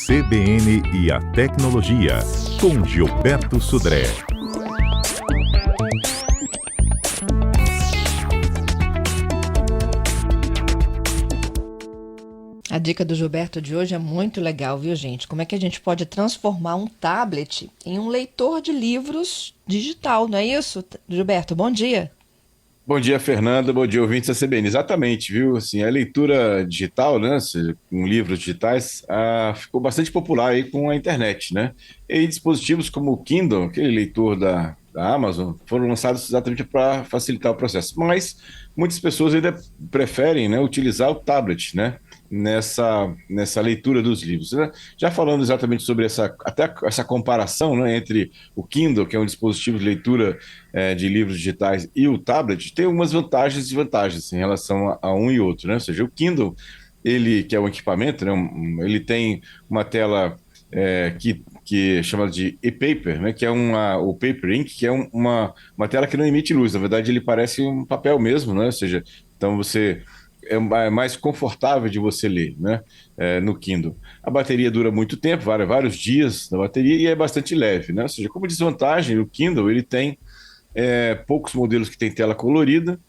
CBN e a Tecnologia, com Gilberto Sudré. A dica do Gilberto de hoje é muito legal, viu, gente? Como é que a gente pode transformar um tablet em um leitor de livros digital, não é isso? Gilberto, bom dia. Bom dia, Fernanda. Bom dia, ouvintes da CBN. Exatamente, viu? Assim, a leitura digital, né, ou seja, com livros digitais, ficou bastante popular aí com a internet, né? E dispositivos como o Kindle, aquele leitor da Amazon, foram lançados exatamente para facilitar o processo. Mas muitas pessoas ainda preferem, né, utilizar o tablet, né, nessa leitura dos livros, né? Já falando exatamente sobre até essa comparação, né, entre o Kindle, que é um dispositivo de leitura de livros digitais, e o tablet, tem algumas vantagens e desvantagens em relação a um e outro, né? Ou seja, o Kindle, ele, que é um equipamento, né, ele tem uma tela que é chamada de e-paper, né, que é o Paper Ink, que é uma tela que não emite luz. Na verdade, ele parece um papel mesmo, né? Ou seja, então você é mais confortável de você ler, né? No Kindle. A bateria dura muito tempo, vários dias na bateria, e é bastante leve, né? Ou seja, como desvantagem, o Kindle ele tem poucos modelos que tem tela colorida,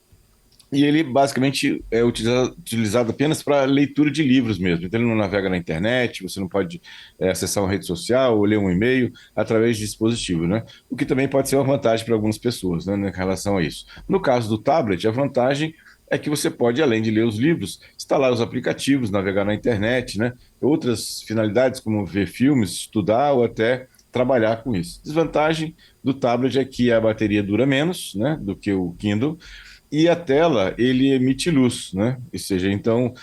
e ele basicamente é utilizado apenas para leitura de livros mesmo. Então ele não navega na internet, você não pode acessar uma rede social ou ler um e-mail através de dispositivo, né? O que também pode ser uma vantagem para algumas pessoas, né, em relação a isso. No caso do tablet, a vantagem é que você pode, além de ler os livros, instalar os aplicativos, navegar na internet, né? Outras finalidades, como ver filmes, estudar ou até trabalhar com isso. Desvantagem do tablet é que a bateria dura menos, né, do que o Kindle, e a tela, ele emite luz, né? Ou seja, então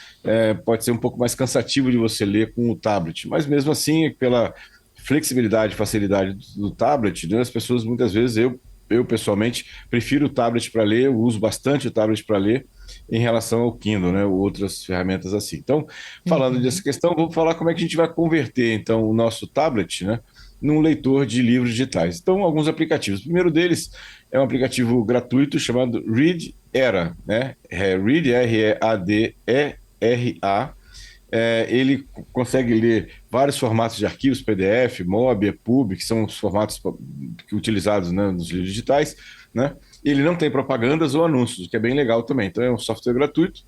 pode ser um pouco mais cansativo de você ler com o tablet, mas mesmo assim, pela flexibilidade e facilidade do tablet, né, as pessoas muitas vezes, eu pessoalmente prefiro o tablet para ler, eu uso bastante o tablet para ler em relação ao Kindle, né, ou outras ferramentas assim. Então, falando Uhum. dessa questão, vamos falar como é que a gente vai converter então o nosso tablet, né, num leitor de livros digitais. Então, alguns aplicativos. O primeiro deles é um aplicativo gratuito chamado Read Era, né? Read, R-E-A-D-E-R-A. Ele consegue ler vários formatos de arquivos, PDF, MOBI, EPUB, que são os formatos utilizados, né, nos livros digitais, né? Ele não tem propagandas ou anúncios, o que é bem legal também. Então é um software gratuito,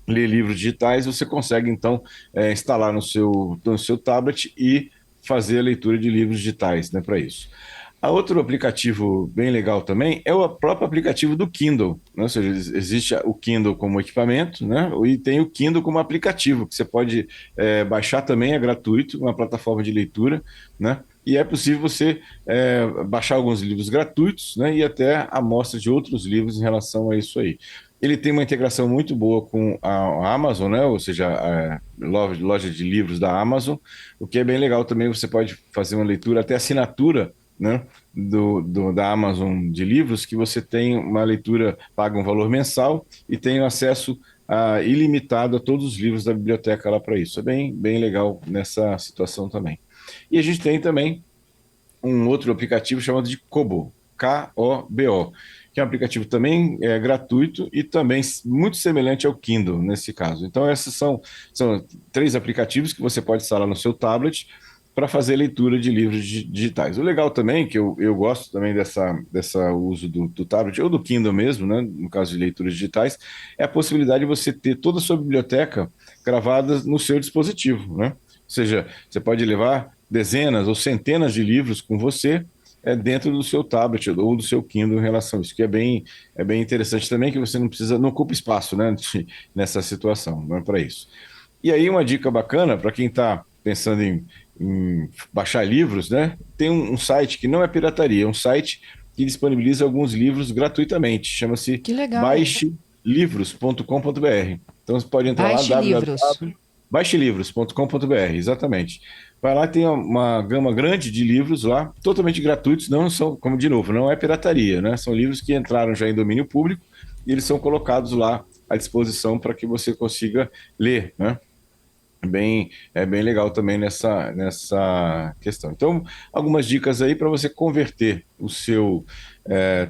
lê livros digitais, você consegue então instalar no seu tablet e fazer a leitura de livros digitais, né, para isso. A outro aplicativo bem legal também é o próprio aplicativo do Kindle, né? Ou seja, existe o Kindle como equipamento, né? E tem o Kindle como aplicativo, que você pode baixar também, é gratuito, uma plataforma de leitura, né? E é possível você baixar alguns livros gratuitos, né? E até amostra de outros livros em relação a isso aí. Ele tem uma integração muito boa com a Amazon, né? Ou seja, a loja de livros da Amazon, o que é bem legal também. Você pode fazer uma leitura, até assinatura, né, da Amazon de livros, que você tem uma leitura, paga um valor mensal e tem acesso ilimitado a todos os livros da biblioteca lá para isso. É bem legal nessa situação também. E a gente tem também um outro aplicativo chamado de Kobo, Kobo, que é um aplicativo também gratuito e também muito semelhante ao Kindle nesse caso. Então, esses são três aplicativos que você pode instalar no seu tablet para fazer leitura de livros digitais. O legal também, que eu gosto também dessa uso do tablet, ou do Kindle mesmo, né, no caso de leituras digitais, é a possibilidade de você ter toda a sua biblioteca gravada no seu dispositivo, né? Ou seja, você pode levar dezenas ou centenas de livros com você dentro do seu tablet ou do seu Kindle em relação a isso, que é bem interessante também, que você não ocupa espaço, né, nessa situação, não é para isso. E aí uma dica bacana para quem está pensando em baixar livros, né? Tem um site que não é pirataria, é um site que disponibiliza alguns livros gratuitamente, chama-se Que legal. baixelivros.com.br. Então você pode entrar lá, Baixe livros. baixelivros.com.br, exatamente. Vai lá, tem uma gama grande de livros lá, totalmente gratuitos, não são, como de novo, não é pirataria, né? São livros que entraram já em domínio público e eles são colocados lá à disposição para que você consiga ler, né? É bem legal também nessa questão. Então, algumas dicas aí para você converter o seu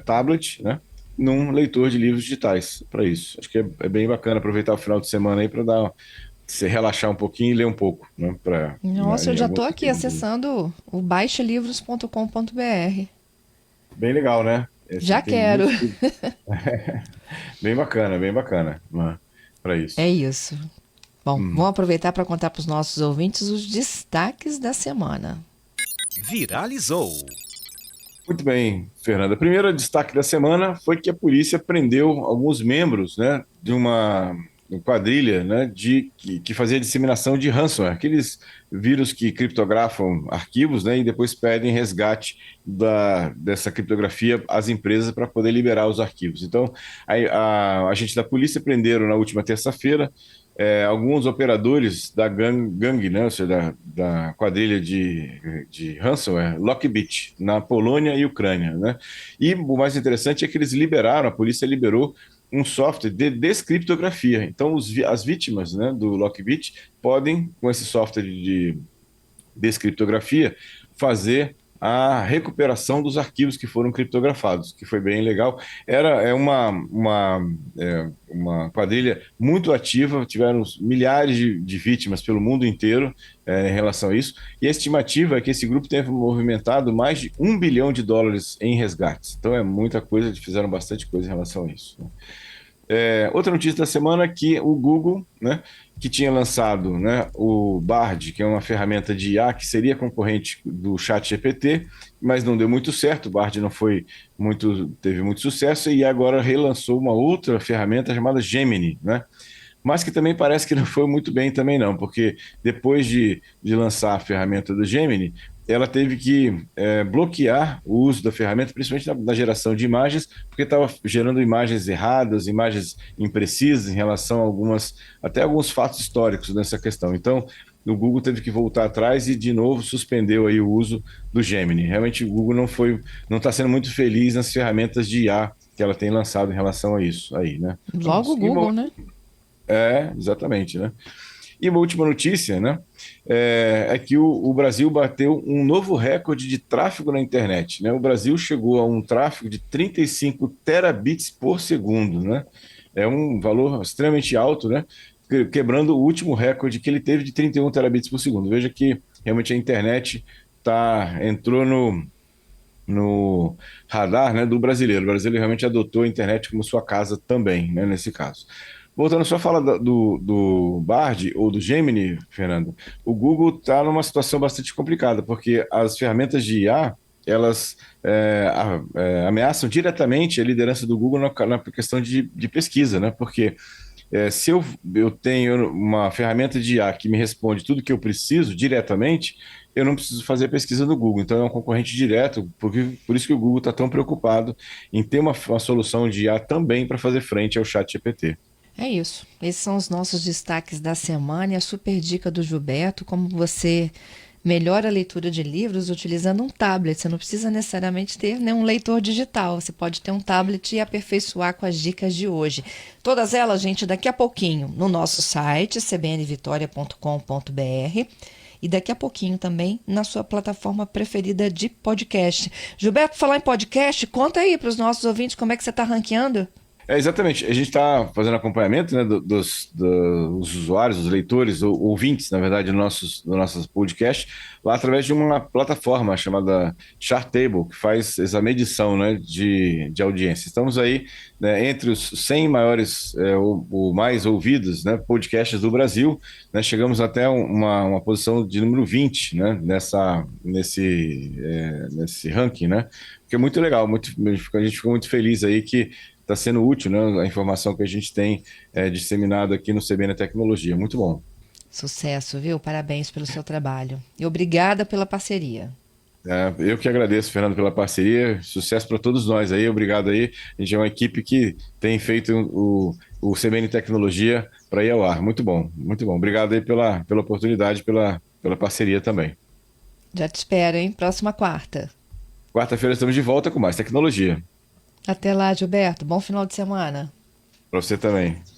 tablet, né, num leitor de livros digitais para isso. Acho que é bem bacana aproveitar o final de semana aí para dar se relaxar um pouquinho e ler um pouco, né? Nossa, eu Em já alguns estou aqui pequenos dias. acessando o baixelivros.com.br. Bem legal, né? Já Tem quero. muitos livros. Bem bacana, né? Para É isso. isso. Bom, Hum. vamos aproveitar para contar para os nossos ouvintes os destaques da semana. Viralizou. Muito bem, Fernanda. O primeiro destaque da semana foi que a polícia prendeu alguns membros, né, de uma quadrilha, né, que fazia disseminação de ransomware, aqueles vírus que criptografam arquivos, né, e depois pedem resgate dessa criptografia às empresas para poder liberar os arquivos. Então, a agente da polícia prenderam na última terça-feira alguns operadores da gangue, né, ou seja, da quadrilha de ransomware, Lockbit, na Polônia e Ucrânia, né? E o mais interessante é que a polícia liberou um software de descriptografia. Então, as vítimas, né, do Lockbit podem, com esse software de descriptografia, fazer a recuperação dos arquivos que foram criptografados, que foi bem legal. Uma quadrilha muito ativa, tiveram milhares de vítimas pelo mundo inteiro em relação a isso, e a estimativa é que esse grupo tenha movimentado mais de US$ 1 bilhão em resgates. Então é muita coisa, fizeram bastante coisa em relação a isso, né? Outra notícia da semana é que o Google, né, que tinha lançado, né, o Bard, que é uma ferramenta de IA que seria concorrente do ChatGPT, mas não deu muito certo, o Bard não teve muito sucesso, e agora relançou uma outra ferramenta chamada Gemini, né? Mas que também parece que não foi muito bem também não, porque depois de lançar a ferramenta do Gemini, ela teve que bloquear o uso da ferramenta, principalmente na geração de imagens, porque estava gerando imagens erradas, imagens imprecisas em relação a até alguns fatos históricos nessa questão. Então, o Google teve que voltar atrás e de novo suspendeu aí o uso do Gemini. Realmente o Google não está sendo muito feliz nas ferramentas de IA que ela tem lançado em relação a isso aí, né? Logo o Google, né? Exatamente, né? E uma última notícia, né? É que o Brasil bateu um novo recorde de tráfego na internet, né? O Brasil chegou a um tráfego de 35 terabits por segundo, né? É um valor extremamente alto, né? Quebrando o último recorde que ele teve de 31 terabits por segundo. Veja que realmente a internet entrou no radar, né, do brasileiro. O brasileiro realmente adotou a internet como sua casa também, né, nesse caso. Voltando só a falar do Bard ou do Gemini, Fernando, o Google está numa situação bastante complicada, porque as ferramentas de IA, elas ameaçam diretamente a liderança do Google na questão de pesquisa, né? Porque se eu tenho uma ferramenta de IA que me responde tudo que eu preciso diretamente, eu não preciso fazer pesquisa no Google. Então é um concorrente direto, por isso que o Google está tão preocupado em ter uma solução de IA também para fazer frente ao ChatGPT. É isso. Esses são os nossos destaques da semana e a super dica do Gilberto, como você melhora a leitura de livros utilizando um tablet. Você não precisa necessariamente ter, né, um leitor digital. Você pode ter um tablet e aperfeiçoar com as dicas de hoje. Todas elas, gente, daqui a pouquinho no nosso site, cbnvitoria.com.br, e daqui a pouquinho também na sua plataforma preferida de podcast. Gilberto, falar em podcast, conta aí para os nossos ouvintes como é que você está ranqueando. Exatamente. A gente está fazendo acompanhamento, né, dos usuários, dos leitores, ou ouvintes, na verdade, do nossos podcasts, lá através de uma plataforma chamada Chartable, que faz essa medição, né, de audiência. Estamos aí, né, entre os 100 maiores ou mais ouvidos, né, podcasts do Brasil, né, chegamos até uma posição de número 20, né, nesse ranking, né, que é muito legal, a gente ficou muito feliz aí que está sendo útil, né, a informação que a gente tem disseminado aqui no CBN Tecnologia. Muito bom. Sucesso, viu? Parabéns pelo seu trabalho. E obrigada pela parceria. Eu que agradeço, Fernando, pela parceria. Sucesso para todos nós aí. Obrigado aí. A gente é uma equipe que tem feito o CBN Tecnologia para ir ao ar. Muito bom, muito bom. Obrigado aí pela oportunidade, pela parceria também. Já te espero, hein? Próxima quarta. Quarta-feira estamos de volta com mais tecnologia. Até lá, Gilberto. Bom final de semana. Para você também.